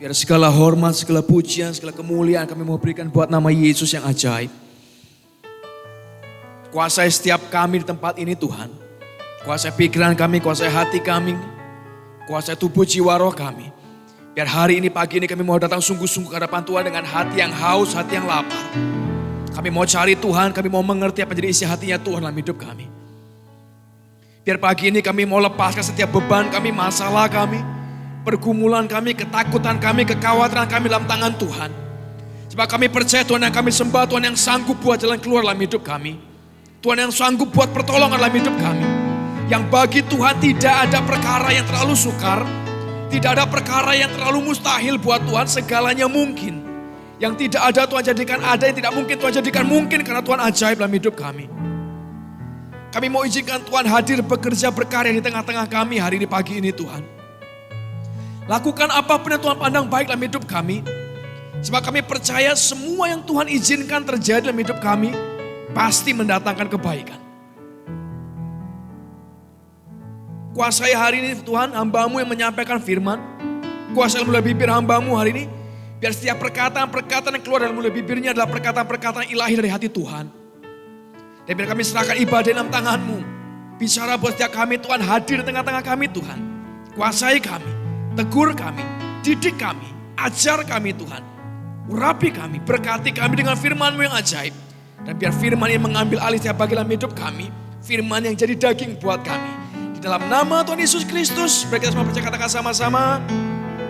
Biar segala hormat, segala pujian, segala kemuliaan kami mau berikan buat nama Yesus yang ajaib. Kuasai setiap kami di tempat ini Tuhan. Kuasai pikiran kami, kuasai hati kami. Kuasai tubuh jiwa roh kami. Biar hari ini, pagi ini kami mau datang sungguh-sungguh ke hadapan Tuhan dengan hati yang haus, hati yang lapar. Kami mau cari Tuhan, kami mau mengerti apa jadi isi hatinya Tuhan dalam hidup kami. Biar pagi ini kami mau lepaskan setiap beban kami, masalah kami, pergumulan kami, ketakutan kami, kekhawatiran kami dalam tangan Tuhan. Sebab kami percaya Tuhan yang kami sembah, Tuhan yang sanggup buat jalan keluar dalam hidup kami. Tuhan yang sanggup buat pertolongan dalam hidup kami. Yang bagi Tuhan tidak ada perkara yang terlalu sukar, tidak ada perkara yang terlalu mustahil buat Tuhan, segalanya mungkin. Yang tidak ada Tuhan jadikan ada, yang tidak mungkin Tuhan jadikan mungkin karena Tuhan ajaib dalam hidup kami. Kami mau izinkan Tuhan hadir bekerja berkarya di tengah-tengah kami hari ini pagi ini Tuhan. Lakukan apapun yang Tuhan pandang baik dalam hidup kami. Sebab kami percaya semua yang Tuhan izinkan terjadi dalam hidup kami pasti mendatangkan kebaikan. Kuasai hari ini Tuhan hamba-Mu yang menyampaikan firman. Kuasai melalui bibir hamba-Mu hari ini. Biar setiap perkataan-perkataan yang keluar dari mulut bibirnya adalah perkataan-perkataan ilahi dari hati Tuhan. Dan biar kami serahkan ibadah dalam tangan-Mu. Bicara buat setiap kami Tuhan, hadir di tengah-tengah kami Tuhan. Kuasai kami, tegur kami, didik kami, ajar kami Tuhan. Urapi kami, berkati kami dengan firman-Mu yang ajaib. Dan biar firman yang mengambil alih setiap bagian dalam hidup kami. Firman yang jadi daging buat kami. Di dalam nama Tuhan Yesus Kristus, mereka semua percaya katakan sama-sama.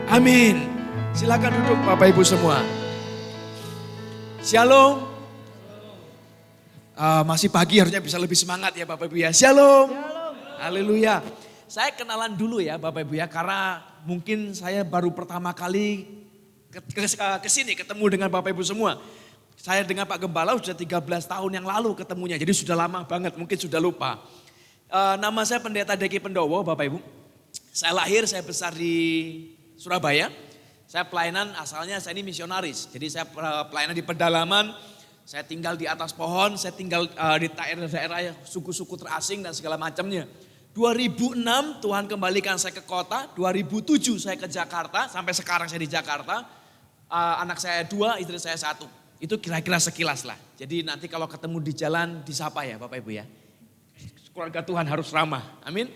Amin. Silakan duduk Bapak Ibu semua. Shalom. Masih pagi harusnya bisa lebih semangat ya Bapak Ibu ya. Shalom. Haleluya. Saya kenalan dulu ya Bapak Ibu ya. Karena mungkin saya baru pertama kali ke sini ketemu dengan Bapak Ibu semua. Saya dengan Pak Gembala sudah 13 tahun yang lalu ketemunya. Jadi sudah lama banget, mungkin sudah lupa. Nama saya Pendeta Deki Pendowo Bapak Ibu. Saya lahir, saya besar di Surabaya. Saya pelayanan asalnya saya ini misionaris. Jadi saya pelayanan di pedalaman. Saya tinggal di atas pohon, saya tinggal di daerah-daerah suku-suku terasing dan segala macamnya. 2006 Tuhan kembalikan saya ke kota, 2007 saya ke Jakarta, sampai sekarang saya di Jakarta. Anak saya 2, istri saya 1. Itu kira-kira sekilas lah. Jadi nanti kalau ketemu di jalan disapa ya Bapak Ibu ya. Keluarga Tuhan harus ramah, amin.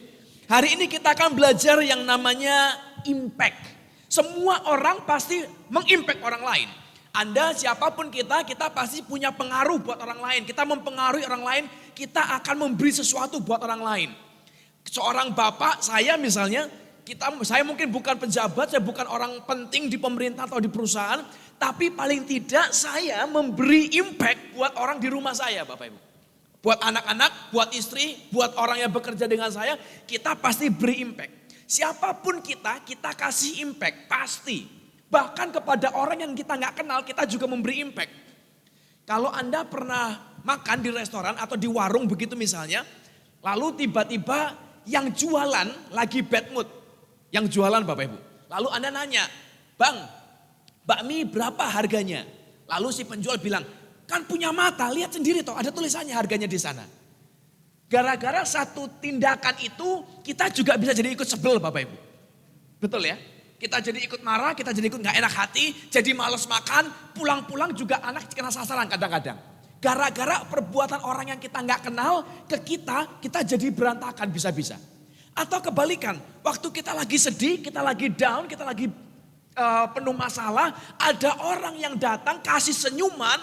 Hari ini kita akan belajar yang namanya impact. Semua orang pasti mengimpact orang lain. Anda siapapun kita pasti punya pengaruh buat orang lain. Kita mempengaruhi orang lain, kita akan memberi sesuatu buat orang lain. Seorang bapak, saya misalnya, saya mungkin bukan pejabat, saya bukan orang penting di pemerintah atau di perusahaan. Tapi paling tidak saya memberi impact buat orang di rumah saya Bapak Ibu. Buat anak-anak, buat istri, buat orang yang bekerja dengan saya, kita pasti beri impact. Siapapun kita kasih impact, pasti. Bahkan kepada orang yang kita nggak kenal, kita juga memberi impact. Kalau Anda pernah makan di restoran atau di warung begitu misalnya, lalu tiba-tiba yang jualan lagi bad mood. Yang jualan Bapak Ibu. Lalu Anda nanya, Bang, bakmi berapa harganya? Lalu si penjual bilang, kan punya mata, lihat sendiri toh, ada tulisannya harganya di sana. Gara-gara satu tindakan itu, kita juga bisa jadi ikut sebel Bapak Ibu. Betul ya? Kita jadi ikut marah, kita jadi ikut gak enak hati, jadi males makan, pulang-pulang juga anak kena sasaran kadang-kadang. Gara-gara perbuatan orang yang kita gak kenal ke kita jadi berantakan bisa-bisa. Atau kebalikan, waktu kita lagi sedih, kita lagi down, kita lagi penuh masalah, ada orang yang datang kasih senyuman,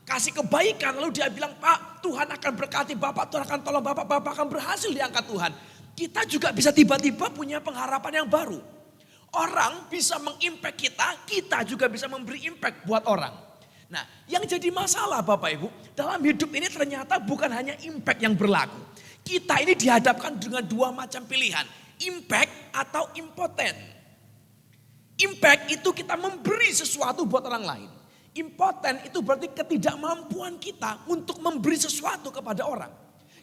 kasih kebaikan, lalu dia bilang, Pak Tuhan akan berkati Bapak, Tuhan akan tolong Bapak, Bapak akan berhasil diangkat Tuhan. Kita juga bisa tiba-tiba punya pengharapan yang baru. Orang bisa mengimpact kita juga bisa memberi impact buat orang. Nah, yang jadi masalah Bapak Ibu, dalam hidup ini ternyata bukan hanya impact yang berlaku. Kita ini dihadapkan dengan 2 macam pilihan, impact atau impoten. Impact itu kita memberi sesuatu buat orang lain. Impoten itu berarti ketidakmampuan kita untuk memberi sesuatu kepada orang.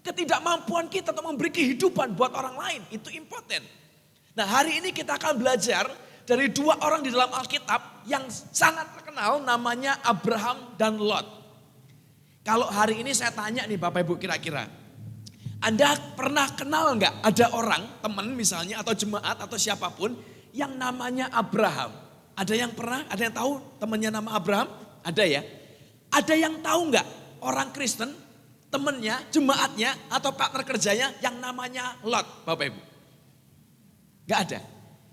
Ketidakmampuan kita untuk memberi kehidupan buat orang lain, itu impoten. Nah hari ini kita akan belajar dari 2 orang di dalam Alkitab yang sangat terkenal namanya Abraham dan Lot. Kalau hari ini saya tanya nih Bapak Ibu kira-kira. Anda pernah kenal nggak ada orang, teman misalnya atau jemaat atau siapapun yang namanya Abraham? Ada yang pernah, ada yang tahu temannya nama Abraham? Ada ya? Ada yang tahu nggak orang Kristen, temannya, jemaatnya, atau partner kerjanya yang namanya Lot, Bapak Ibu? Nggak ada.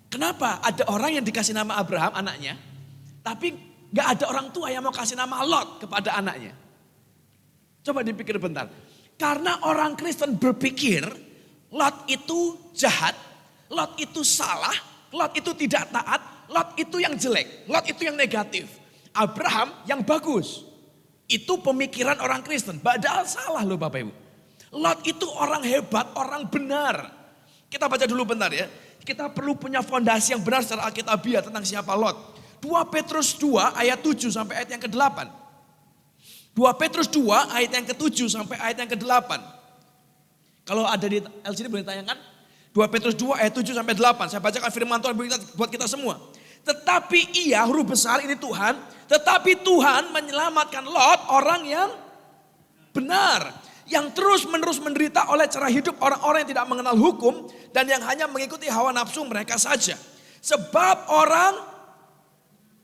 Kenapa? Ada orang yang dikasih nama Abraham anaknya, tapi nggak ada orang tua yang mau kasih nama Lot kepada anaknya. Coba dipikir bentar. Karena orang Kristen berpikir Lot itu jahat, Lot itu salah, Lot itu tidak taat, Lot itu yang jelek, Lot itu yang negatif. Abraham yang bagus. Itu pemikiran orang Kristen. Padahal salah loh Bapak Ibu. Lot itu orang hebat, orang benar. Kita baca dulu bentar ya. Kita perlu punya fondasi yang benar secara alkitabiah tentang siapa Lot. 2 Petrus 2 ayat 7 sampai ayat yang ke-8. 2 Petrus 2 ayat yang ke-7 sampai ayat yang ke-8. Kalau ada di LCD boleh tayangkan. 2 Petrus 2 ayat 7 sampai 8. Saya bacakan firman Tuhan buat kita semua. Tetapi ia, huruf besar ini Tuhan. Tetapi Tuhan menyelamatkan Lot, orang yang benar. Yang terus menerus menderita oleh cara hidup orang-orang yang tidak mengenal hukum. Dan yang hanya mengikuti hawa nafsu mereka saja. Sebab orang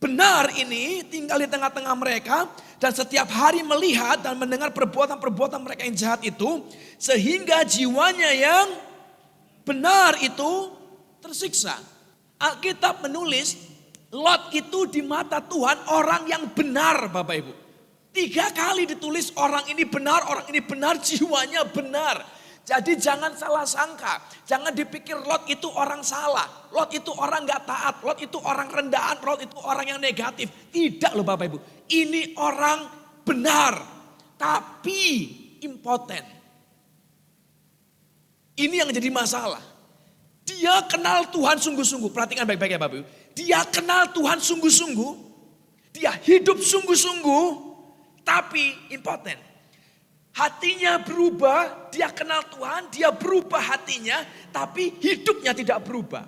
benar ini tinggal di tengah-tengah mereka. Dan setiap hari melihat dan mendengar perbuatan-perbuatan mereka yang jahat itu. Sehingga jiwanya yang benar itu tersiksa. Alkitab menulis Lot itu di mata Tuhan orang yang benar Bapak Ibu. 3 kali ditulis orang ini benar, jiwanya benar. Jadi jangan salah sangka, jangan dipikir Lot itu orang salah. Lot itu orang gak taat, Lot itu orang rendahan, Lot itu orang yang negatif. Tidak loh Bapak Ibu, ini orang benar tapi impoten. Ini yang jadi masalah. Dia kenal Tuhan sungguh-sungguh, perhatikan baik-baik ya Bapak Ibu. Dia kenal Tuhan sungguh-sungguh, dia hidup sungguh-sungguh, tapi impoten. Hatinya berubah, dia kenal Tuhan, dia berubah hatinya, tapi hidupnya tidak berubah.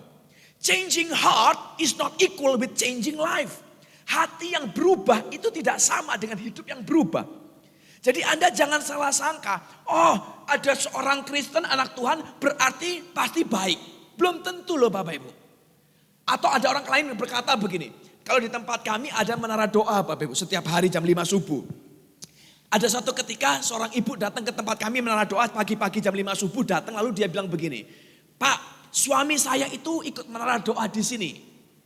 Changing heart is not equal with changing life. Hati yang berubah itu tidak sama dengan hidup yang berubah. Jadi Anda jangan salah sangka, oh ada seorang Kristen anak Tuhan berarti pasti baik. Belum tentu loh Bapak Ibu. Atau ada orang lain yang berkata begini, kalau di tempat kami ada menara doa Bapak Ibu setiap hari jam 5 subuh. Ada suatu ketika seorang ibu datang ke tempat kami menara doa pagi-pagi jam 5 subuh datang lalu dia bilang begini, Pak suami saya itu ikut menara doa di sini.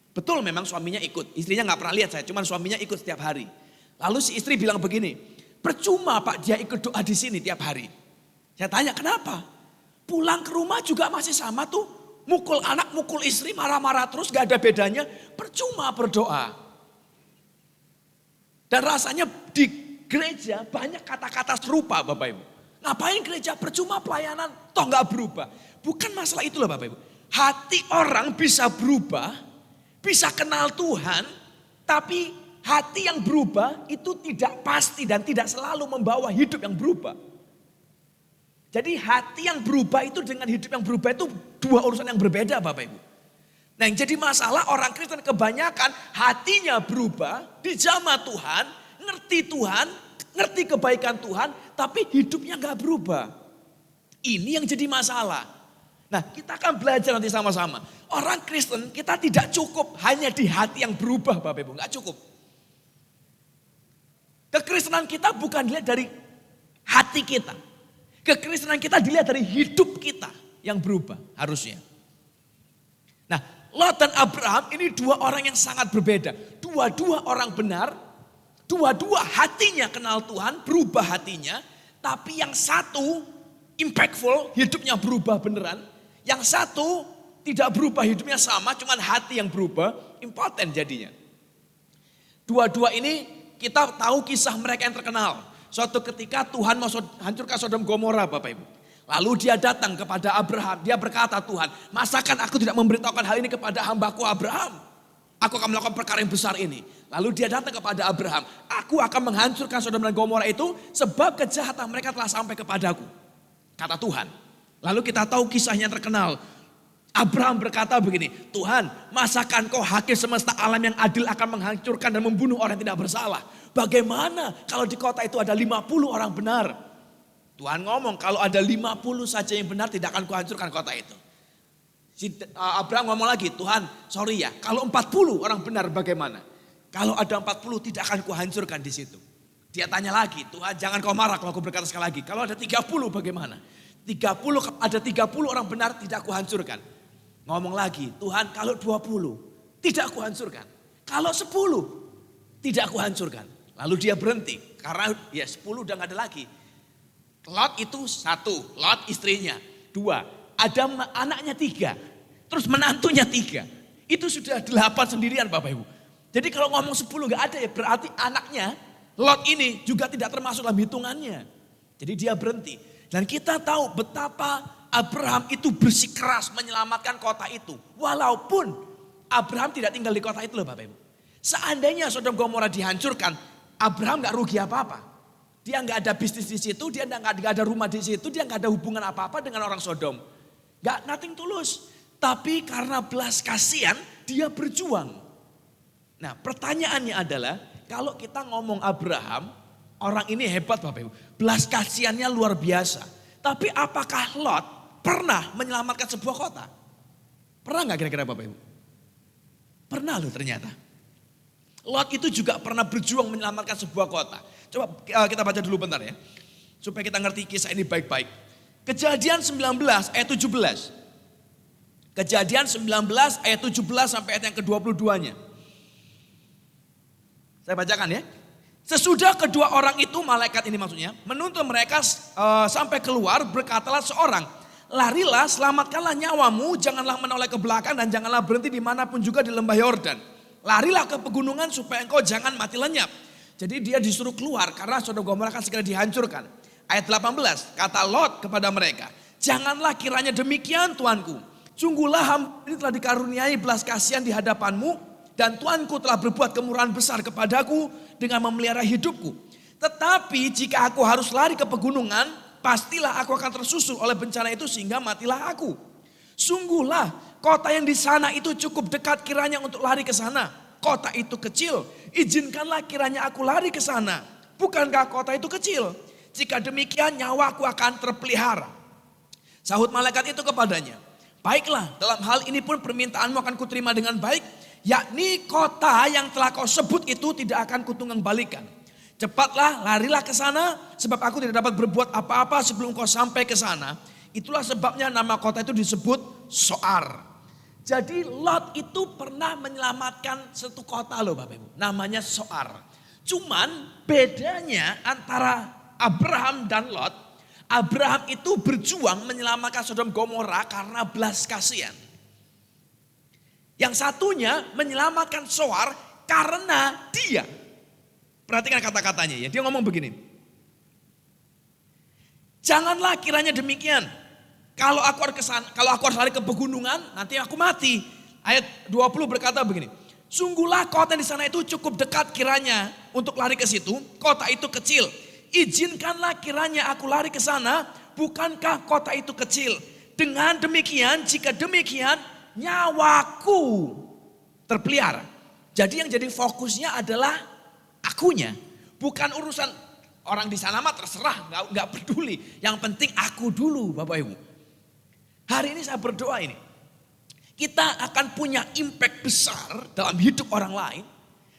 Betul memang suaminya ikut, istrinya gak pernah lihat saya, cuman suaminya ikut setiap hari. Lalu si istri bilang begini, percuma Pak dia ikut doa di sini tiap hari. Saya tanya kenapa? Pulang ke rumah juga masih sama tuh. Mukul anak, mukul istri, marah-marah terus gak ada bedanya. Percuma berdoa. Dan rasanya di gereja banyak kata-kata serupa Bapak Ibu. Ngapain gereja? Percuma pelayanan, toh gak berubah. Bukan masalah itu loh Bapak Ibu. Hati orang bisa berubah, bisa kenal Tuhan. Tapi hati yang berubah itu tidak pasti dan tidak selalu membawa hidup yang berubah. Jadi hati yang berubah itu dengan hidup yang berubah itu 2 urusan yang berbeda Bapak Ibu. Nah yang jadi masalah orang Kristen kebanyakan hatinya berubah, dijamah Tuhan, ngerti kebaikan Tuhan, tapi hidupnya gak berubah. Ini yang jadi masalah. Nah kita akan belajar nanti sama-sama. Orang Kristen kita tidak cukup hanya di hati yang berubah Bapak Ibu, gak cukup. Kekristenan kita bukan dilihat dari hati kita. Kekristenan kita dilihat dari hidup kita yang berubah harusnya. Nah Lot dan Abraham ini 2 orang yang sangat berbeda. Dua-dua orang benar, dua-dua hatinya kenal Tuhan, berubah hatinya. Tapi yang satu impactful, hidupnya berubah beneran. Yang satu tidak berubah, hidupnya sama, cuman hati yang berubah, impoten jadinya. Dua-dua ini kita tahu kisah mereka yang terkenal. Suatu ketika Tuhan mau hancurkan Sodom Gomora Bapak Ibu. Lalu dia datang kepada Abraham. Dia berkata Tuhan, masakan aku tidak memberitahukan hal ini kepada hambaku Abraham. Aku akan melakukan perkara yang besar ini. Lalu dia datang kepada Abraham. Aku akan menghancurkan Sodom dan Gomora itu sebab kejahatan mereka telah sampai kepadaku. Kata Tuhan. Lalu kita tahu kisahnya terkenal. Abraham berkata begini, Tuhan, masakan kau hakim semesta alam yang adil akan menghancurkan dan membunuh orang yang tidak bersalah? Bagaimana kalau di kota itu ada 50 orang benar? Tuhan ngomong, kalau ada 50 saja yang benar tidak akan kuhancurkan kota itu. Abraham ngomong lagi, Tuhan sorry ya, kalau 40 orang benar bagaimana? Kalau ada 40 tidak akan kuhancurkan di situ. Dia tanya lagi, Tuhan jangan kau marah kalau aku berkata sekali lagi. Kalau ada 30 bagaimana? 30 orang benar tidak kuhancurkan. Ngomong lagi, Tuhan kalau 20 tidak kuhancurkan. Kalau 10 tidak kuhancurkan. Lalu dia berhenti karena ya 10 udah gak ada lagi. Lot itu 1, Lot istrinya 2, ada anaknya 3. Terus menantunya 3. Itu sudah 8 sendirian Bapak Ibu. Jadi kalau ngomong 10 gak ada ya berarti anaknya Lot ini juga tidak termasuk dalam hitungannya. Jadi dia berhenti. Dan kita tahu betapa Abraham itu bersikeras menyelamatkan kota itu. Walaupun Abraham tidak tinggal di kota itu loh Bapak Ibu. Seandainya Sodom Gomora dihancurkan, Abraham gak rugi apa-apa. Dia gak ada bisnis di situ, dia gak ada rumah di situ, dia gak ada hubungan apa-apa dengan orang Sodom. Gak nothing tulus. Tapi karena belas kasihan dia berjuang. Nah pertanyaannya adalah kalau kita ngomong Abraham, orang ini hebat Bapak Ibu. Belas kasihannya luar biasa. Tapi apakah Lot pernah menyelamatkan sebuah kota? Pernah gak kira-kira Bapak Ibu? Pernah loh ternyata. Lot itu juga pernah berjuang menyelamatkan sebuah kota. Coba kita baca dulu bentar ya. Supaya kita ngerti kisah ini baik-baik. Kejadian 19 ayat 17. Kejadian 19 ayat 17 sampai ayat yang ke-22-nya. Saya bacakan ya. Sesudah kedua orang itu, malaikat ini maksudnya, menuntun mereka sampai keluar, berkatalah seorang, larilah, selamatkanlah nyawamu, janganlah menoleh ke belakang dan janganlah berhenti dimanapun juga di lembah Yordan. Larilah ke pegunungan supaya engkau jangan mati lenyap. Jadi dia disuruh keluar karena Sodom Gomora akan segera dihancurkan. Ayat 18, kata Lot kepada mereka, janganlah kiranya demikian Tuanku. Sungguhlah hamba ini telah dikaruniai belas kasihan di hadapanmu dan Tuanku telah berbuat kemurahan besar kepadaku dengan memelihara hidupku. Tetapi jika aku harus lari ke pegunungan, pastilah aku akan tersusul oleh bencana itu sehingga matilah aku. Sungguhlah kota yang di sana itu cukup dekat kiranya untuk lari ke sana. Kota itu kecil, izinkanlah kiranya aku lari ke sana. Bukankah kota itu kecil? Jika demikian nyawaku akan terpelihara. Sahut malaikat itu kepadanya, baiklah, dalam hal ini pun permintaanmu akan kuterima dengan baik, yakni kota yang telah kau sebut itu tidak akan kutunggang balikan. Cepatlah, larilah ke sana, sebab aku tidak dapat berbuat apa-apa sebelum kau sampai ke sana. Itulah sebabnya nama kota itu disebut Zoar. Jadi Lot itu pernah menyelamatkan satu kota loh Bapak Ibu, namanya Zoar. Cuman bedanya antara Abraham dan Lot, Abraham itu berjuang menyelamatkan Sodom Gomora karena belas kasihan. Yang satunya menyelamatkan Zoar karena dia. Perhatikan kata-katanya ya, dia ngomong begini. Janganlah kiranya demikian. Kalau aku harus lari ke pegunungan, nanti aku mati. Ayat 20 berkata begini. Sungguhlah kota di sana itu cukup dekat kiranya untuk lari ke situ. Kota itu kecil. Izinkanlah kiranya aku lari ke sana. Bukankah kota itu kecil? Dengan demikian, jika demikian, nyawaku terpelihara. Jadi yang jadi fokusnya adalah akunya. Bukan urusan orang di sana mah terserah, nggak peduli. Yang penting aku dulu Bapak Ibu. Hari ini saya berdoa ini. Kita akan punya impact besar dalam hidup orang lain.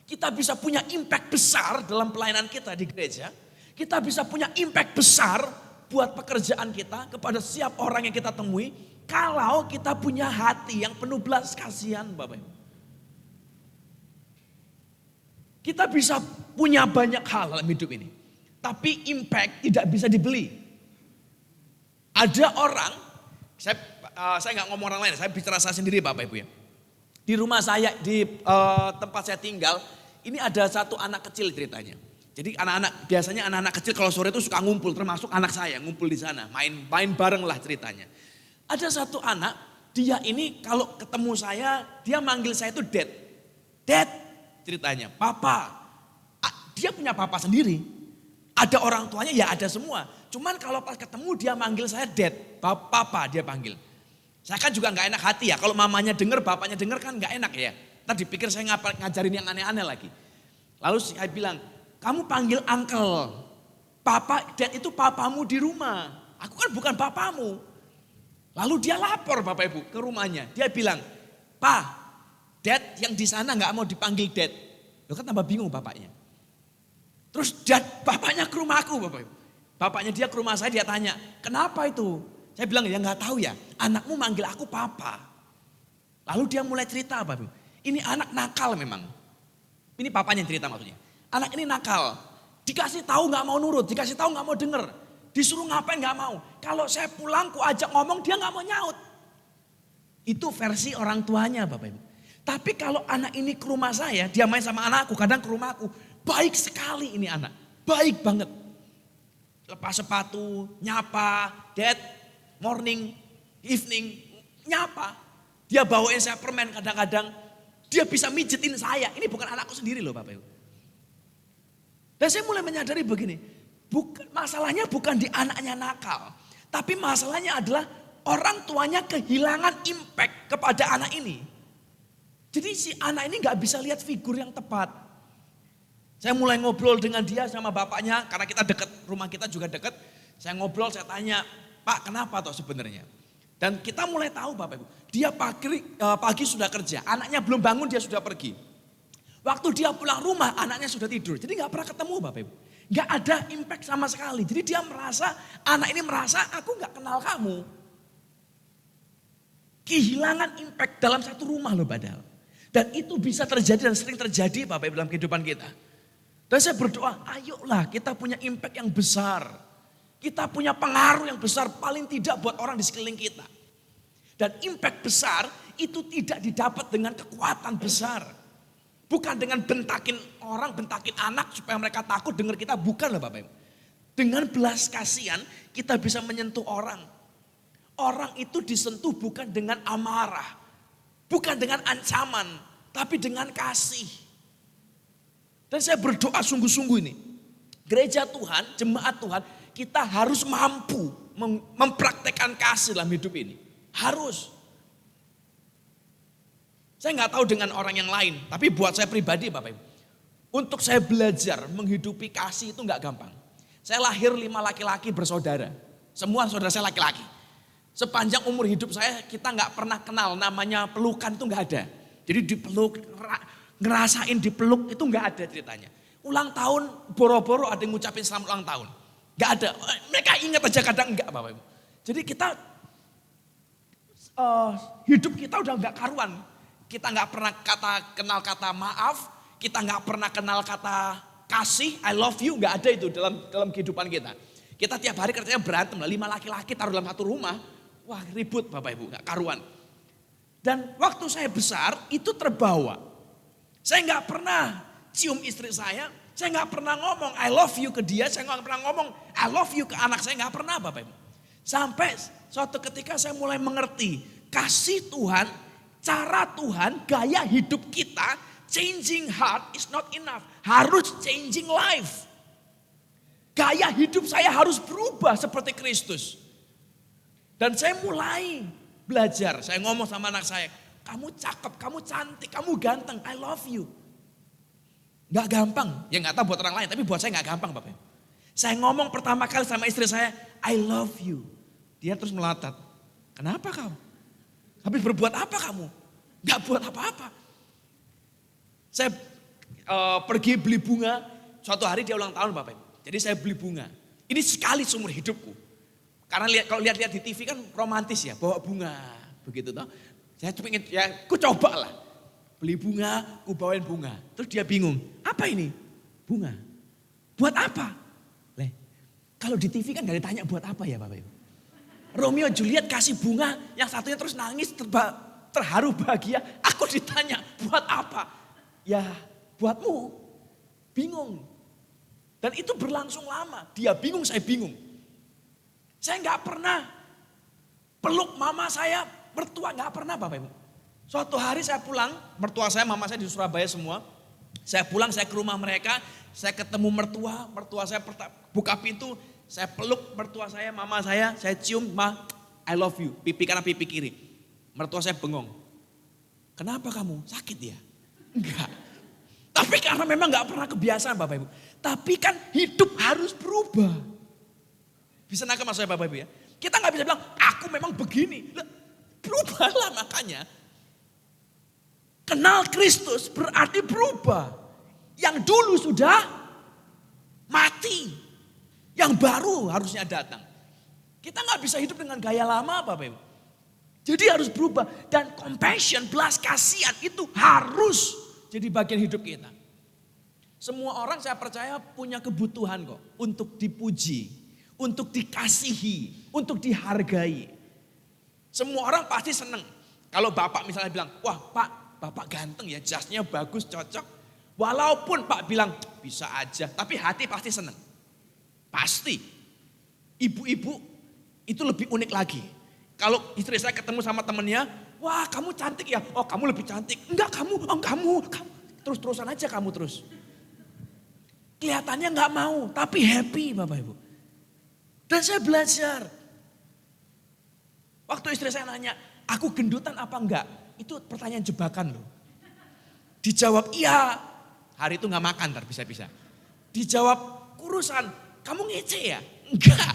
Kita bisa punya impact besar dalam pelayanan kita di gereja. Kita bisa punya impact besar buat pekerjaan kita kepada setiap orang yang kita temui. Kalau kita punya hati yang penuh belas kasihan Bapak Ibu. Kita bisa punya banyak hal dalam hidup ini. Tapi impact tidak bisa dibeli. Ada orang, saya nggak ngomong orang lain, saya bicara saya sendiri Bapak Ibu ya. Di rumah saya, di tempat saya tinggal, ini ada satu anak kecil ceritanya. Jadi biasanya anak-anak kecil kalau sore itu suka ngumpul, termasuk anak saya ngumpul di sana, main bareng lah ceritanya. Ada satu anak, dia ini kalau ketemu saya, dia manggil saya itu Dad. Dad ceritanya, Papa. Dia punya papa sendiri. Ada orang tuanya ya ada semua. Cuman kalau pas ketemu dia manggil saya Dad, Papa dia panggil. Saya kan juga gak enak hati ya, kalau mamanya denger, bapaknya denger kan gak enak ya. Ntar dipikir saya ngajarin yang aneh-aneh lagi. Lalu saya bilang, kamu panggil uncle. Papa, Dad itu papamu di rumah. Aku kan bukan papamu. Lalu dia lapor Bapak Ibu ke rumahnya. Dia bilang, "Pak, Dad yang di sana nggak mau dipanggil Dad." Loh kan tambah bingung bapaknya. Terus bapaknya ke rumahku Bapak Ibu. Bapaknya dia ke rumah saya, dia tanya, "Kenapa itu?" Saya bilang, "Ya nggak tahu ya, anakmu manggil aku papa." Lalu dia mulai cerita Bapak Ibu. Ini anak nakal memang. Ini papanya yang cerita maksudnya. Anak ini nakal. Dikasih tahu nggak mau nurut, dikasih tahu nggak mau denger. Disuruh ngapain nggak mau. Kalau saya pulang ku ajak ngomong dia nggak mau nyaut. Itu versi orang tuanya Bapak Ibu. Tapi kalau anak ini ke rumah saya, dia main sama anakku, kadang ke rumahku. Baik sekali ini anak, baik banget. Lepas sepatu, nyapa, Dad, morning, evening, nyapa. Dia bawain saya permen kadang-kadang. Dia bisa mijitin saya, ini bukan anakku sendiri loh Bapak Ibu. Dan saya mulai menyadari begini, masalahnya bukan di anaknya nakal. Tapi masalahnya adalah orang tuanya kehilangan impact kepada anak ini. Jadi si anak ini gak bisa lihat figur yang tepat. Saya mulai ngobrol dengan dia sama bapaknya, karena kita dekat, rumah kita juga dekat. Saya ngobrol, saya tanya, "Pak, kenapa toh sebenarnya?" Dan kita mulai tahu Bapak Ibu, dia pagi sudah kerja, anaknya belum bangun dia sudah pergi. Waktu dia pulang rumah anaknya sudah tidur. Jadi gak pernah ketemu Bapak Ibu. Gak ada impact sama sekali. Jadi dia merasa, anak ini merasa aku gak kenal kamu. Kehilangan impact dalam satu rumah loh padahal. Dan itu bisa terjadi dan sering terjadi Bapak Ibu dalam kehidupan kita. Dan saya berdoa, ayolah kita punya impact yang besar. Kita punya pengaruh yang besar paling tidak buat orang di sekeliling kita. Dan impact besar itu tidak didapat dengan kekuatan besar. Bukan dengan bentakin orang, bentakin anak supaya mereka takut dengar kita. Bukan loh Bapak Ibu. Dengan belas kasihan kita bisa menyentuh orang. Orang itu disentuh bukan dengan amarah. Bukan dengan ancaman. Tapi dengan kasih. Dan saya berdoa sungguh-sungguh ini. Gereja Tuhan, jemaat Tuhan, kita harus mampu mempraktekkan kasih dalam hidup ini. Harus. Saya nggak tahu dengan orang yang lain, tapi buat saya pribadi Bapak Ibu. Untuk saya belajar menghidupi kasih itu nggak gampang. Saya lahir 5 laki-laki bersaudara. Semua saudara saya laki-laki. Sepanjang umur hidup saya kita nggak pernah kenal namanya pelukan itu nggak ada. Jadi dipeluk, ngerasain dipeluk itu nggak ada ceritanya. Ulang tahun boro-boro ada yang ngucapin selamat ulang tahun. Nggak ada. Mereka ingat aja kadang enggak Bapak Ibu. Jadi kita hidup kita udah nggak karuan. Kita nggak pernah kenal kata maaf, kita nggak pernah kenal kata kasih, I love you, nggak ada itu dalam kehidupan kita. Kita tiap hari kerjanya berantem, 5 laki-laki taruh dalam satu rumah, wah ribut Bapak Ibu, nggak karuan. Dan waktu saya besar itu terbawa. Saya nggak pernah cium istri saya nggak pernah ngomong I love you ke dia, saya nggak pernah ngomong I love you ke anak saya, nggak pernah Bapak Ibu. Sampai suatu ketika saya mulai mengerti kasih Tuhan, cara Tuhan, gaya hidup kita, changing heart is not enough. Harus changing life. Gaya hidup saya harus berubah seperti Kristus. Dan saya mulai belajar. Saya ngomong sama anak saya, kamu cakep, kamu cantik, kamu ganteng, I love you. Gak gampang, ya gak tahu buat orang lain, tapi buat saya gak gampang Bapak. Saya ngomong pertama kali sama istri saya, I love you. Dia terus melotot, kenapa kamu? Habis berbuat apa kamu? Gak buat apa-apa. Saya pergi beli bunga, suatu hari dia ulang tahun Bapak Ibu. Jadi saya beli bunga. Ini sekali seumur hidupku. Karena kalau lihat-lihat di TV kan romantis ya, bawa bunga. Begitu toh. Saya pengen, ya aku coba lah. Beli bunga, aku bawain bunga. Terus dia bingung, apa ini? Bunga. Buat apa? Kalau di TV kan gak ditanya buat apa ya Bapak Ibu. Romeo Juliet kasih bunga, yang satunya terus nangis terharu bahagia. Aku ditanya buat apa? Ya buatmu. Bingung. Dan itu berlangsung lama. Dia bingung, saya bingung. Saya gak pernah peluk mama saya, mertua gak pernah Bapak Ibu. Suatu hari saya pulang, mertua saya, mama saya di Surabaya semua. Saya pulang, saya ke rumah mereka, saya ketemu mertua saya buka pintu, saya peluk mertua saya, mama saya cium, ma, I love you, pipi kanan pipi kiri. Mertua saya bengong. Kenapa kamu? Sakit ya? Enggak. Tapi karena memang gak pernah kebiasaan Bapak Ibu. Tapi kan hidup harus berubah. Bisa nangkep maksud saya Bapak Ibu ya? Kita nggak bisa bilang, aku memang begini. Berubahlah makanya. Kenal Kristus berarti berubah. Yang dulu sudah mati. Yang baru harusnya datang. Kita nggak bisa hidup dengan gaya lama Bapak Ibu. Jadi harus berubah. Dan compassion, belas kasihan itu harus jadi bagian hidup kita. Semua orang saya percaya punya kebutuhan kok. Untuk dipuji, untuk dikasihi, untuk dihargai. Semua orang pasti seneng. Kalau bapak misalnya bilang, wah pak, bapak ganteng ya, jasnya bagus, cocok. Walaupun pak bilang, bisa aja, tapi hati pasti seneng. Pasti. Ibu-ibu itu lebih unik lagi. Kalau istri saya ketemu sama temennya, wah kamu cantik ya, oh kamu lebih cantik. Enggak kamu, oh kamu. Terus-terusan aja kamu terus. Kelihatannya nggak mau, tapi happy Bapak Ibu. Dan saya belajar. Waktu istri saya nanya, aku gendutan apa enggak? Itu pertanyaan jebakan loh. Dijawab iya, hari itu nggak makan ntar bisa-bisa. Dijawab kurusan, kamu ngece ya? Enggak.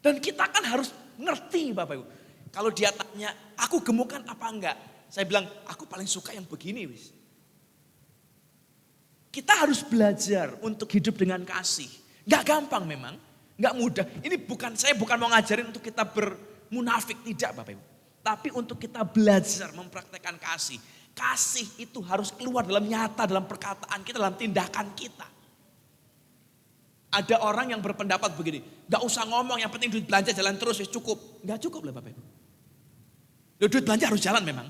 Dan kita kan harus ngerti Bapak Ibu. Kalau dia tanya, aku gemukan apa enggak? Saya bilang, aku paling suka yang begini wis. Kita harus belajar untuk hidup dengan kasih. Gak gampang memang, gak mudah. Ini saya bukan mau ngajarin untuk kita bermunafik, tidak Bapak Ibu. Tapi untuk kita belajar mempraktekkan kasih. Kasih itu harus keluar dalam nyata, dalam perkataan kita, dalam tindakan kita. Ada orang yang berpendapat begini, gak usah ngomong, yang penting duit belanja jalan terus, ya cukup. Gak cukup lah Bapak Ibu. Duit belanja harus jalan memang.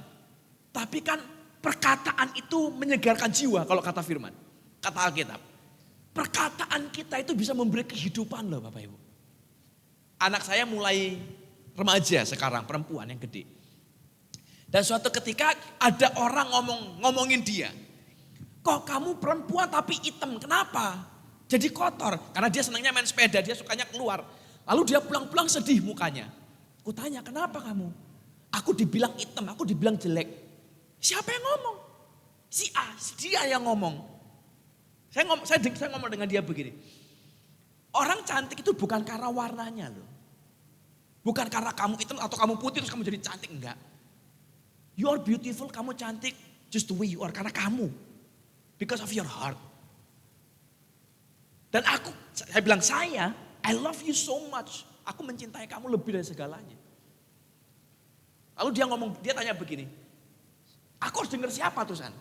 Tapi kan perkataan itu menyegarkan jiwa kalau kata firman. Kata Alkitab, perkataan kita itu bisa memberi kehidupan loh Bapak Ibu. Anak saya mulai remaja sekarang, perempuan yang gede. Dan suatu ketika ada orang ngomongin dia. Kok kamu perempuan tapi hitam, kenapa? Jadi kotor, karena dia senangnya main sepeda, dia sukanya keluar. Lalu dia pulang-pulang sedih mukanya. Aku tanya, kenapa kamu? Aku dibilang hitam, aku dibilang jelek. Siapa yang ngomong? Si A, dia yang ngomong. Saya ngomong dengan dia begini. Orang cantik itu bukan karena warnanya loh. Bukan karena kamu hitam atau kamu putih terus kamu jadi cantik, enggak. You are beautiful, kamu cantik just the way you are, karena kamu. Because of your heart. Dan saya bilang I love you so much. Aku mencintai kamu lebih dari segalanya. Lalu dia tanya begini. Aku harus dengar siapa terusan?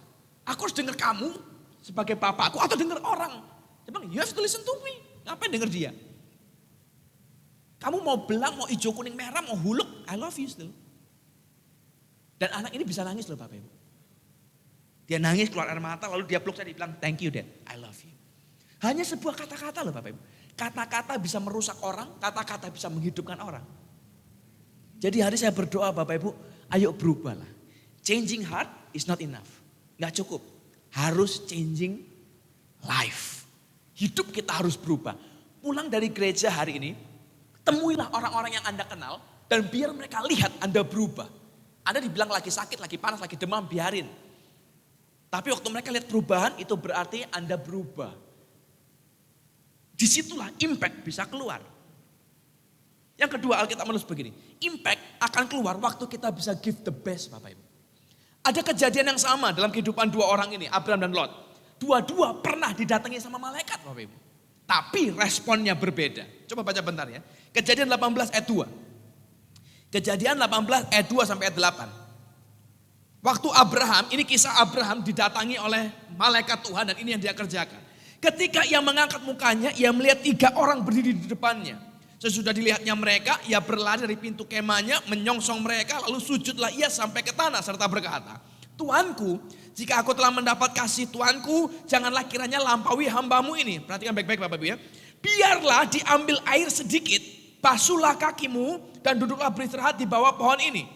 Aku harus dengar kamu sebagai bapakku atau dengar orang? Dia bilang, you have to listen to me. Ngapain dengar dia? Kamu mau belang, mau hijau, kuning, merah, mau huluk, I love you still. Dan anak ini bisa nangis loh Bapak Ibu. Dia nangis keluar air mata, lalu dia peluk saya, dia bilang, thank you Dad, I love you. Hanya sebuah kata-kata loh Bapak Ibu. Kata-kata bisa merusak orang, kata-kata bisa menghidupkan orang. Jadi hari saya berdoa Bapak Ibu, ayo berubahlah. Changing heart is not enough. Gak cukup. Harus changing life. Hidup kita harus berubah. Pulang dari gereja hari ini, temuilah orang-orang yang Anda kenal dan biar mereka lihat Anda berubah. Anda dibilang lagi sakit, lagi panas, lagi demam, biarin. Tapi waktu mereka lihat perubahan itu berarti Anda berubah. Disitulah impact bisa keluar. Yang kedua Alkitab menulis begini, impact akan keluar waktu kita bisa give the best Bapak Ibu. Ada kejadian yang sama dalam kehidupan dua orang ini, Abraham dan Lot. Dua-dua pernah didatangi sama malaikat Bapak Ibu. Tapi responnya berbeda. Coba baca bentar ya. Kejadian 18 ayat 2. Kejadian 18 ayat 2 sampai ayat 8. Waktu Abraham, ini kisah Abraham didatangi oleh malaikat Tuhan dan ini yang dia kerjakan. Ketika ia mengangkat mukanya, ia melihat 3 orang berdiri di depannya. Sesudah dilihatnya mereka, ia berlari dari pintu kemahnya, menyongsong mereka, lalu sujudlah ia sampai ke tanah serta berkata, Tuanku, jika aku telah mendapat kasih Tuanku, janganlah kiranya lampaui hambamu ini. Perhatikan baik-baik Bapak Ibu ya. Biarlah diambil air sedikit, basuhlah kakimu dan duduklah beristirahat di bawah pohon ini.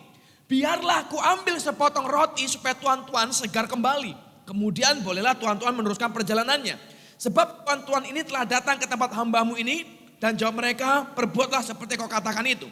Biarlah ku ambil sepotong roti supaya tuan-tuan segar kembali. Kemudian bolehlah tuan-tuan meneruskan perjalanannya. Sebab tuan-tuan ini telah datang ke tempat hambamu ini. Dan jawab mereka, perbuatlah seperti kau katakan itu.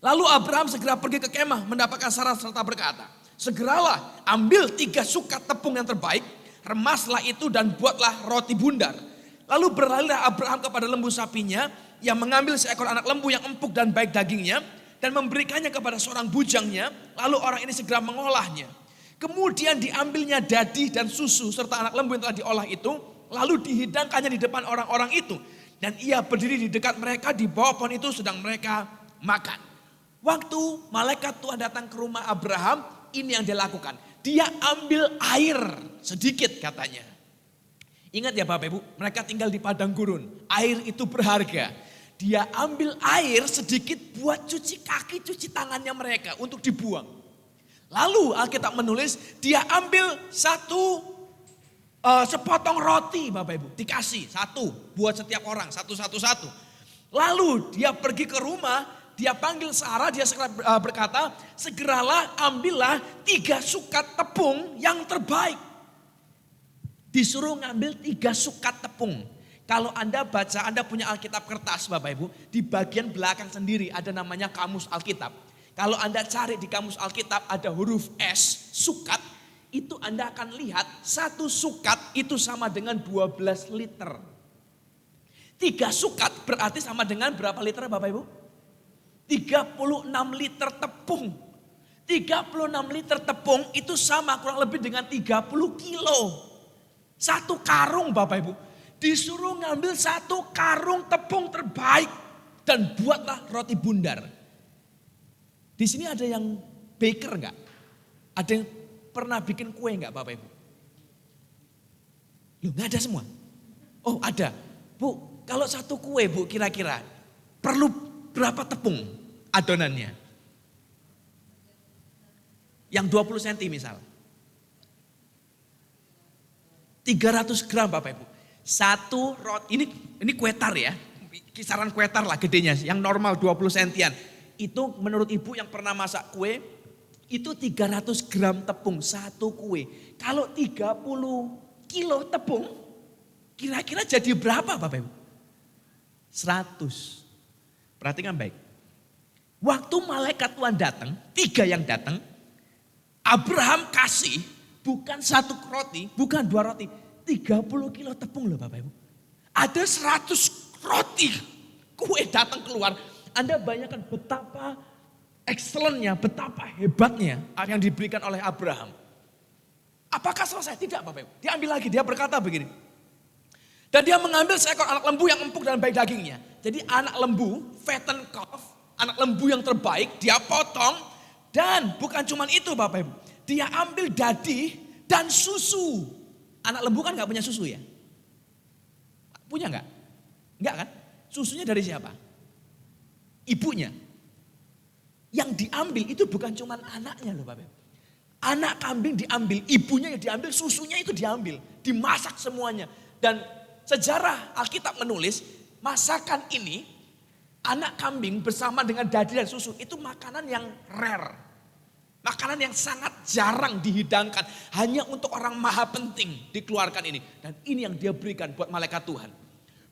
Lalu Abraham segera pergi ke kemah mendapatkan syarat serta berkata, segeralah ambil 3 sukat tepung yang terbaik, remaslah itu dan buatlah roti bundar. Lalu berlarilah Abraham kepada lembu sapinya ia mengambil seekor anak lembu yang empuk dan baik dagingnya dan memberikannya kepada seorang bujangnya, lalu orang ini segera mengolahnya. Kemudian diambilnya dadi dan susu serta anak lembu yang telah diolah itu, lalu dihidangkannya di depan orang-orang itu. Dan ia berdiri di dekat mereka di bawah pohon itu sedang mereka makan. Waktu malaikat Tuhan datang ke rumah Abraham, ini yang dia lakukan. Dia ambil air sedikit katanya. Ingat ya Bapak Ibu, mereka tinggal di padang gurun. Air itu berharga. Dia ambil air sedikit buat cuci kaki, cuci tangannya mereka untuk dibuang. Lalu Alkitab menulis dia ambil sepotong roti Bapak Ibu. Dikasih satu buat setiap orang, satu. Lalu dia pergi ke rumah, dia panggil Sarah, dia berkata, segeralah ambillah 3 sukat tepung yang terbaik. Disuruh ngambil 3 sukat tepung. Kalau Anda baca, Anda punya Alkitab kertas Bapak Ibu, di bagian belakang sendiri ada namanya kamus Alkitab. Kalau Anda cari di kamus Alkitab ada huruf S, sukat, itu Anda akan lihat 1 sukat itu sama dengan 12 liter. 3 sukat berarti sama dengan berapa liter Bapak Ibu? 36 liter tepung. 36 liter tepung itu sama kurang lebih dengan 30 kilo. 1 karung Bapak Ibu. Disuruh ngambil 1 karung tepung terbaik. Dan buatlah roti bundar. Di sini ada yang baker enggak? Ada yang pernah bikin kue enggak Bapak Ibu? Loh enggak ada semua? Oh ada. Bu, kalau 1 kue Bu kira-kira perlu berapa tepung adonannya? Yang 20 cm misal. 300 gram Bapak Ibu. 1 roti, ini kue tar ya. Kisaran kue tar lah gedenya. Yang normal 20 sentian. Itu menurut ibu yang pernah masak kue, itu 300 gram tepung 1 kue. Kalau 30 kilo tepung, kira-kira jadi berapa Bapak Ibu? 100. Perhatikan baik. Waktu malaikat Tuhan datang, 3 yang datang, Abraham kasih bukan 1 roti, bukan 2 roti, 30 kilo tepung loh Bapak Ibu. Ada 100 roti kue datang keluar. Anda bayangkan betapa excellent-nya, betapa hebatnya yang diberikan oleh Abraham. Apakah selesai? Tidak Bapak Ibu. Dia ambil lagi, dia berkata begini. Dan dia mengambil seekor anak lembu yang empuk dan baik dagingnya. Jadi anak lembu, fattened calf, anak lembu yang terbaik, dia potong. Dan bukan cuma itu Bapak Ibu. Dia ambil dadi dan susu. Anak lembu kan gak punya susu ya? Punya gak? Enggak kan? Susunya dari siapa? Ibunya. Yang diambil itu bukan cuma anaknya loh Bapak. Anak kambing diambil, ibunya yang diambil, susunya itu diambil. Dimasak semuanya. Dan sejarah Alkitab menulis, masakan ini, anak kambing bersama dengan dadi dan susu, itu makanan yang rare. Makanan yang sangat jarang dihidangkan. Hanya untuk orang maha penting dikeluarkan ini. Dan ini yang dia berikan buat malaikat Tuhan.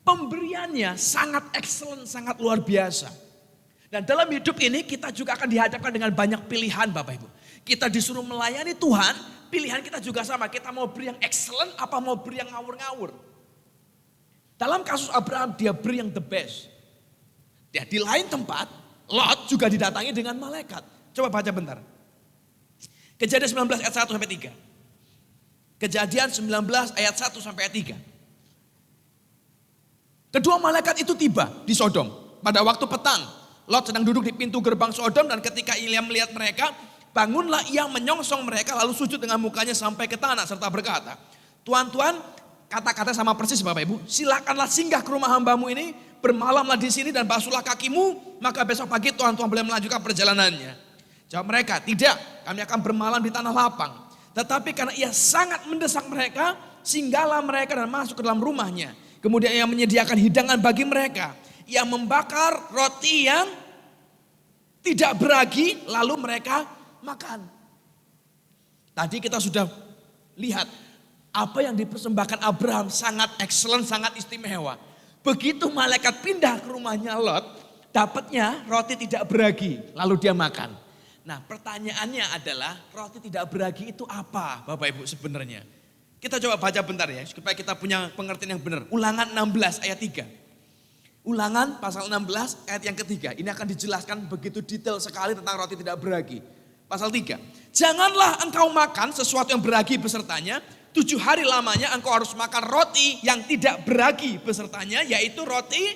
Pemberiannya sangat excellent, sangat luar biasa. Dan dalam hidup ini kita juga akan dihadapkan dengan banyak pilihan Bapak Ibu. Kita disuruh melayani Tuhan, pilihan kita juga sama. Kita mau beri yang excellent apa mau beri yang ngawur-ngawur. Dalam kasus Abraham dia beri yang the best. Ya, di lain tempat Lot juga didatangi dengan malaikat. Coba baca bentar. Kejadian 19 ayat 1 sampai 3. Kejadian 19 ayat 1 sampai ayat 3. Kedua malaikat itu tiba di Sodom pada waktu petang. Lot sedang duduk di pintu gerbang Sodom dan ketika ia melihat mereka, bangunlah ia menyongsong mereka lalu sujud dengan mukanya sampai ke tanah serta berkata, Tuan-tuan, kata-kata sama persis Bapak Ibu, silakanlah singgah ke rumah hambamu ini, bermalamlah di sini dan basuhlah kakimu, maka besok pagi Tuan-tuan boleh melanjutkan perjalanannya. Jawab mereka, tidak, kami akan bermalam di tanah lapang. Tetapi karena ia sangat mendesak mereka, singgahlah mereka dan masuk ke dalam rumahnya. Kemudian ia menyediakan hidangan bagi mereka. Ia membakar roti yang tidak beragi, lalu mereka makan. Tadi kita sudah lihat apa yang dipersembahkan Abraham sangat excellent, sangat istimewa. Begitu malaikat pindah ke rumahnya Lot, dapatnya roti tidak beragi, lalu dia makan. Nah pertanyaannya adalah roti tidak beragi itu apa Bapak Ibu sebenarnya? Kita coba baca bentar ya supaya kita punya pengertian yang benar. Ulangan 16 ayat 3. Ulangan pasal 16 ayat yang ketiga. Ini akan dijelaskan begitu detail sekali tentang roti tidak beragi. Pasal 3. Janganlah engkau makan sesuatu yang beragi besertanya. 7 hari lamanya engkau harus makan roti yang tidak beragi besertanya. Yaitu roti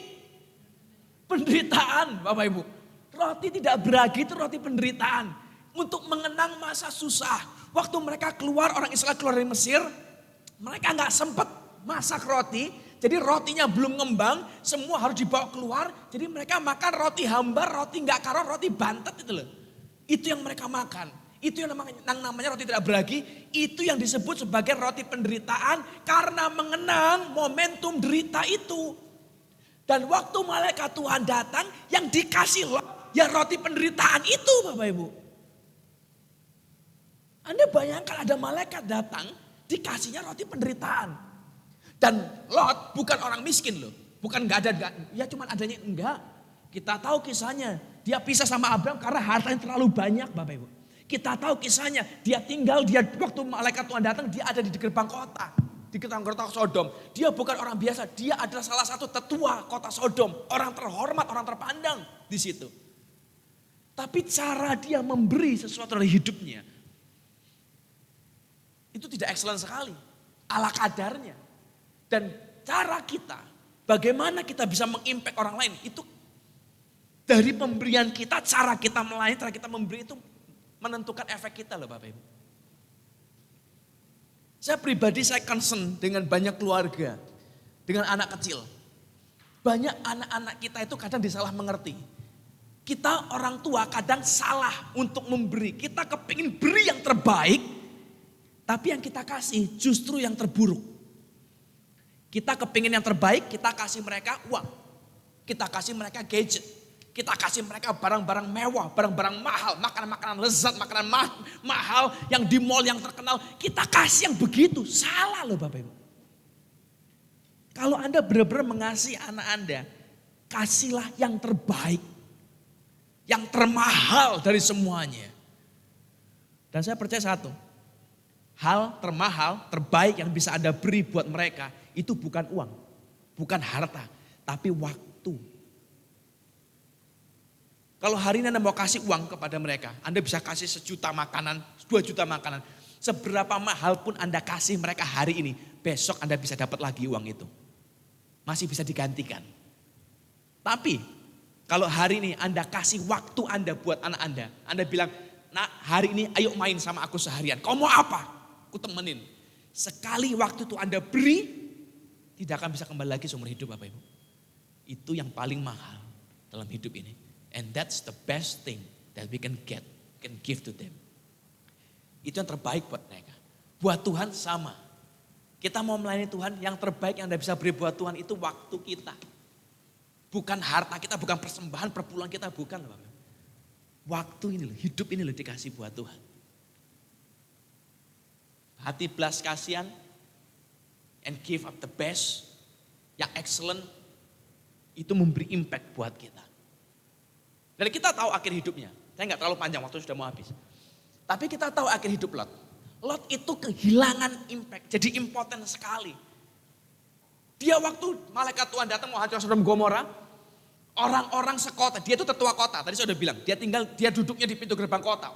penderitaan, Bapak Ibu. Roti tidak beragi itu roti penderitaan. Untuk mengenang masa susah. Waktu mereka keluar, orang Israel keluar dari Mesir. Mereka gak sempat masak roti. Jadi rotinya belum ngembang, semua harus dibawa keluar. Jadi mereka makan roti hambar, roti gak karon, roti bantet itu loh. Itu yang mereka makan. Itu yang namanya roti tidak beragi. Itu yang disebut sebagai roti penderitaan karena mengenang momentum derita itu. Dan waktu malaikat Tuhan datang yang dikasih ya roti penderitaan itu Bapak Ibu. Anda bayangkan ada malaikat datang dikasihnya roti penderitaan. Dan Lot bukan orang miskin loh. Bukan gak ada, ya cuman adanya enggak. Kita tahu kisahnya. Dia pisah sama Abraham karena hartanya terlalu banyak Bapak Ibu. Kita tahu kisahnya. Dia waktu malaikat Tuhan datang dia ada di gerbang kota. Di gerbang kota Sodom. Dia bukan orang biasa. Dia adalah salah satu tetua kota Sodom. Orang terhormat, orang terpandang di situ. Tapi cara dia memberi sesuatu dari hidupnya. Itu tidak excellent sekali. Ala kadarnya. Dan cara kita, bagaimana kita bisa mengimpact orang lain, itu dari pemberian kita, cara kita melayani, cara kita memberi itu menentukan efek kita loh Bapak Ibu. Saya pribadi saya concern dengan banyak keluarga, dengan anak kecil. Banyak anak-anak kita itu kadang disalah mengerti. Kita orang tua kadang salah untuk memberi, kita kepingin beri yang terbaik, tapi yang kita kasih justru yang terburuk. Kita kepingin yang terbaik, kita kasih mereka uang. Kita kasih mereka gadget. Kita kasih mereka barang-barang mewah, barang-barang mahal. Makanan-makanan lezat, makanan mahal yang di mall yang terkenal. Kita kasih yang begitu. Salah loh Bapak Ibu. Kalau Anda benar-benar mengasihi anak Anda, kasihlah yang terbaik. Yang termahal dari semuanya. Dan saya percaya satu. Hal termahal, terbaik yang bisa Anda beri buat mereka. Itu bukan uang, bukan harta, tapi waktu. Kalau hari ini Anda mau kasih uang kepada mereka, Anda bisa kasih 1 juta makanan, 2 juta makanan. Seberapa mahal pun Anda kasih mereka hari ini, besok Anda bisa dapat lagi uang itu. Masih bisa digantikan. Tapi kalau hari ini Anda kasih waktu Anda buat anak Anda bilang, nah hari ini ayo main sama aku seharian. Kau mau apa? Aku temenin. Sekali waktu itu Anda beri, tidak akan bisa kembali lagi seumur hidup Bapak Ibu. Itu yang paling mahal dalam hidup ini. And that's the best thing that we can give to them. Itu yang terbaik buat mereka. Buat Tuhan sama. Kita mau melayani Tuhan, yang terbaik yang Anda bisa beri buat Tuhan itu waktu kita. Bukan harta kita, bukan persembahan, perpuluhan kita, bukan Bapak Ibu. Waktu ini loh, hidup ini loh dikasih buat Tuhan. Hati belas kasihan, and give up the best, yang excellent, itu memberi impact buat kita. Dan kita tahu akhir hidupnya. Saya nggak terlalu panjang, waktu sudah mau habis. Tapi kita tahu akhir hidup Lot. Lot itu kehilangan impact, jadi impoten sekali. Dia waktu malaikat Tuhan datang mau hancur Sodom Gomora, orang-orang sekota, dia itu tetua kota. Tadi saya sudah bilang, dia duduknya di pintu gerbang kota.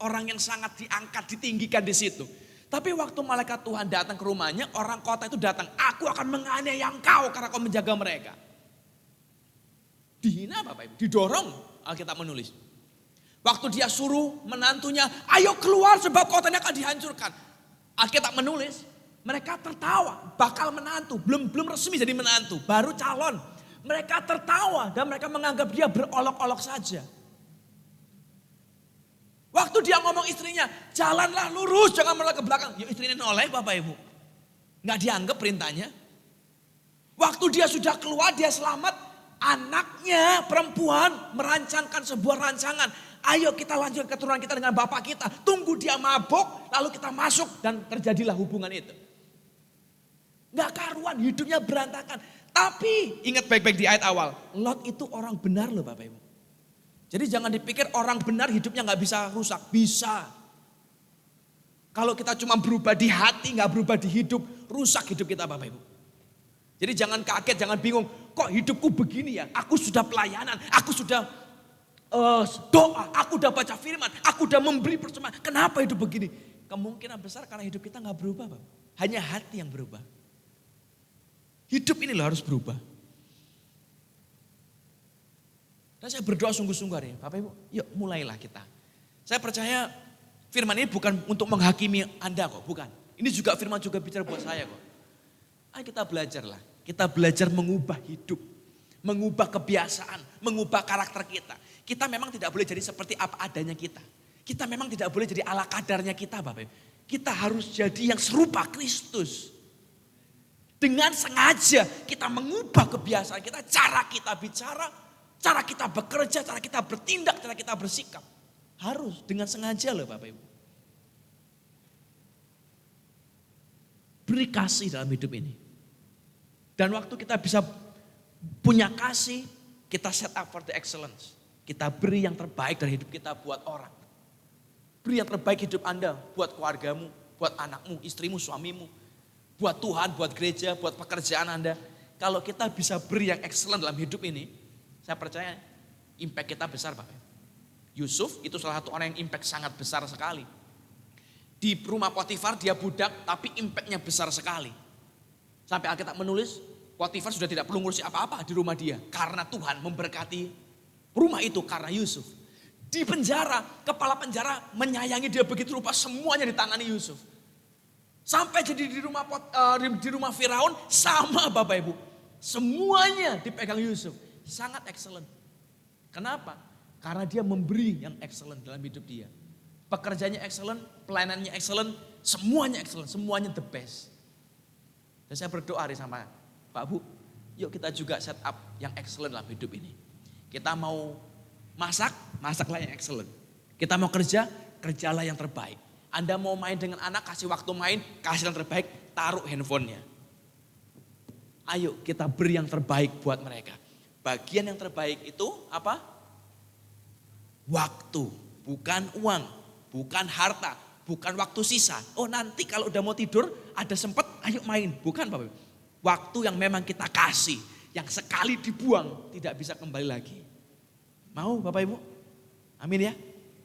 Orang yang sangat diangkat, ditinggikan di situ. Tapi waktu malaikat Tuhan datang ke rumahnya, orang kota itu datang. Aku akan menganiaya engkau karena kau menjaga mereka. Dihina Bapak Ibu, didorong Alkitab menulis. Waktu dia suruh menantunya, ayo keluar sebab kotanya akan dihancurkan. Alkitab menulis, mereka tertawa, bakal menantu, belum resmi jadi menantu, baru calon. Mereka tertawa dan mereka menganggap dia berolok-olok saja. Waktu dia ngomong istrinya, jalanlah lurus, jangan menoleh ke belakang. Ya istrinya noleh Bapak Ibu. Nggak dianggap perintahnya. Waktu dia sudah keluar, dia selamat. Anaknya perempuan merancangkan sebuah rancangan. Ayo kita lanjut keturunan kita dengan bapak kita. Tunggu dia mabuk, lalu kita masuk dan terjadilah hubungan itu. Nggak karuan, hidupnya berantakan. Tapi ingat baik-baik di ayat awal. Lot itu orang benar loh Bapak Ibu. Jadi jangan dipikir orang benar hidupnya gak bisa rusak. Bisa. Kalau kita cuma berubah di hati, gak berubah di hidup, rusak hidup kita Bapak Ibu. Jadi jangan kaget, jangan bingung. kok hidupku begini ya? Aku sudah pelayanan, aku sudah doa, aku udah baca firman, aku udah memberi persembahan. Kenapa hidup begini? Kemungkinan besar karena hidup kita gak berubah, Bang. Hanya hati yang berubah. Hidup ini loh harus berubah. Dan saya berdoa sungguh-sungguh hari ini. Bapak Ibu, yuk mulailah kita. Saya percaya firman ini bukan untuk menghakimi Anda kok, bukan. Ini juga firman juga bicara buat saya kok. Ayo kita belajarlah. Kita belajar mengubah hidup. Mengubah kebiasaan, mengubah karakter kita. Kita memang tidak boleh jadi seperti apa adanya kita. Kita memang tidak boleh jadi ala kadarnya kita, Bapak Ibu. Kita harus jadi yang serupa Kristus. Dengan sengaja kita mengubah kebiasaan kita, cara kita bicara, cara kita bekerja, cara kita bertindak, cara kita bersikap. Harus dengan sengaja loh Bapak Ibu. Beri kasih dalam hidup ini. Dan waktu kita bisa punya kasih, kita set up for the excellence. Kita beri yang terbaik dari hidup kita buat orang. Beri yang terbaik hidup Anda buat keluargamu, buat anakmu, istrimu, suamimu. Buat Tuhan, buat gereja, buat pekerjaan Anda. Kalau kita bisa beri yang excellent dalam hidup ini, saya percaya impact kita besar Bapak. Yusuf itu salah satu orang yang impact sangat besar sekali. Di rumah Potifar dia budak tapi impactnya besar sekali. Sampai Alkitab menulis Potifar sudah tidak perlu ngurusi apa-apa di rumah dia. Karena Tuhan memberkati rumah itu karena Yusuf. Di penjara, kepala penjara menyayangi dia begitu rupa semuanya ditangani Yusuf. Sampai jadi di rumah Firaun sama Bapak Ibu. Semuanya dipegang Yusuf. Sangat excellent. Kenapa? Karena dia memberi yang excellent dalam hidup dia. Pekerjaannya excellent, pelayanannya excellent, semuanya excellent, semuanya the best. Dan saya berdoa hari sama Pak Bu, yuk kita juga set up yang excellent dalam hidup ini. Kita mau masak, masaklah yang excellent. Kita mau kerja, kerjalah yang terbaik. Anda mau main dengan anak, kasih waktu main, kasih yang terbaik, taruh handphonenya. Ayo kita beri yang terbaik buat mereka. Bagian yang terbaik itu apa? Waktu, bukan uang, bukan harta, bukan waktu sisa. Oh nanti kalau udah mau tidur, ada sempat, ayo main. Bukan Bapak Ibu. Waktu yang memang kita kasih, yang sekali dibuang, tidak bisa kembali lagi. Mau Bapak Ibu? Amin ya.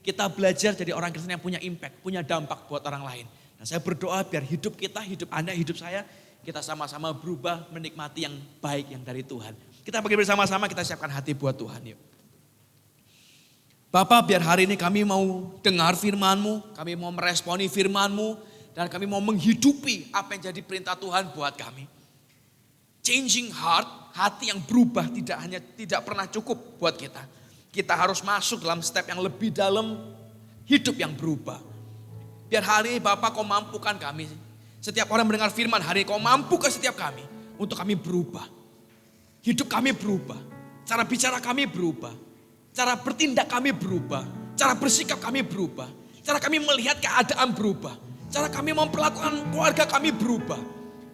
Kita belajar jadi orang Kristen yang punya impact, punya dampak buat orang lain. Nah saya berdoa biar hidup kita, hidup Anda, hidup saya, kita sama-sama berubah menikmati yang baik yang dari Tuhan. Kita pergi bersama-sama, kita siapkan hati buat Tuhan yuk. Bapak biar hari ini kami mau dengar firman-Mu, kami mau meresponi firman-Mu, dan kami mau menghidupi apa yang jadi perintah Tuhan buat kami. Changing heart, hati yang berubah tidak pernah cukup buat kita. Kita harus masuk dalam step yang lebih dalam, hidup yang berubah. Biar hari ini Bapak kau mampukan kami. Setiap orang mendengar firman hari ini kau mampukan setiap kami. Untuk kami berubah. Hidup kami berubah. Cara bicara kami berubah. Cara bertindak kami berubah. Cara bersikap kami berubah. Cara kami melihat keadaan berubah. Cara kami memperlakukan keluarga kami berubah.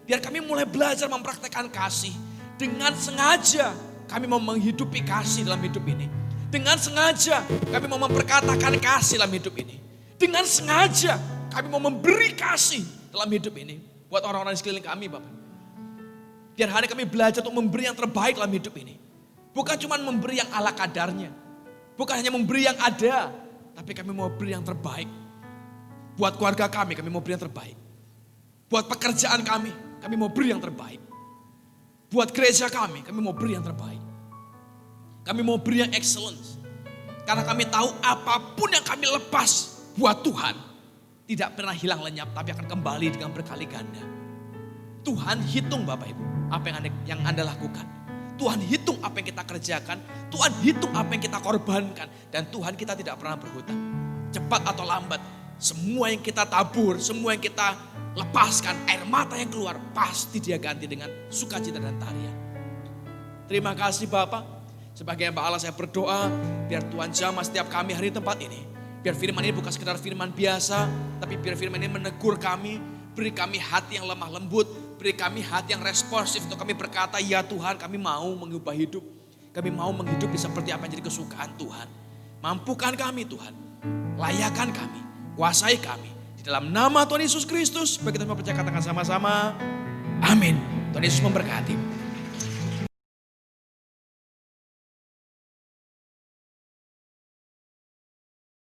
Biar kami mulai belajar mempraktekkan kasih. Dengan sengaja kami mau menghidupi kasih dalam hidup ini. Dengan sengaja kami mau memperkatakan kasih dalam hidup ini. Dengan sengaja kami mau memberi kasih dalam hidup ini. Buat orang-orang di sekeliling kami Bapak. Biar hari kami belajar untuk memberi yang terbaik dalam hidup ini. Bukan cuma memberi yang ala kadarnya. Bukan hanya memberi yang ada. Tapi kami mau beri yang terbaik. Buat keluarga kami mau beri yang terbaik. Buat pekerjaan kami mau beri yang terbaik. Buat gereja kami mau beri yang terbaik. Kami mau beri yang excellence. Karena kami tahu apapun yang kami lepas buat Tuhan. Tidak pernah hilang lenyap tapi akan kembali dengan berkali ganda. Tuhan hitung Bapak Ibu apa yang Anda lakukan. Tuhan hitung apa yang kita kerjakan. Tuhan hitung apa yang kita korbankan. Dan Tuhan kita tidak pernah berhutang. Cepat atau lambat. Semua yang kita tabur, semua yang kita lepaskan, air mata yang keluar. Pasti dia ganti dengan sukacita dan tarian. Terima kasih Bapak. Sebagai hamba Allah saya berdoa biar Tuhan jamah setiap kami hari di tempat ini. Biar firman ini bukan sekedar firman biasa, tapi biar firman ini menegur kami, beri kami hati yang lemah lembut, beri kami hati yang responsif untuk kami berkata, ya Tuhan kami mau mengubah hidup. Kami mau menghidupi seperti apa yang jadi kesukaan Tuhan. Mampukan kami Tuhan, layakan kami, kuasai kami. Di dalam nama Tuhan Yesus Kristus, bagi kita semua percaya katakan sama-sama, amin. Tuhan Yesus memberkati.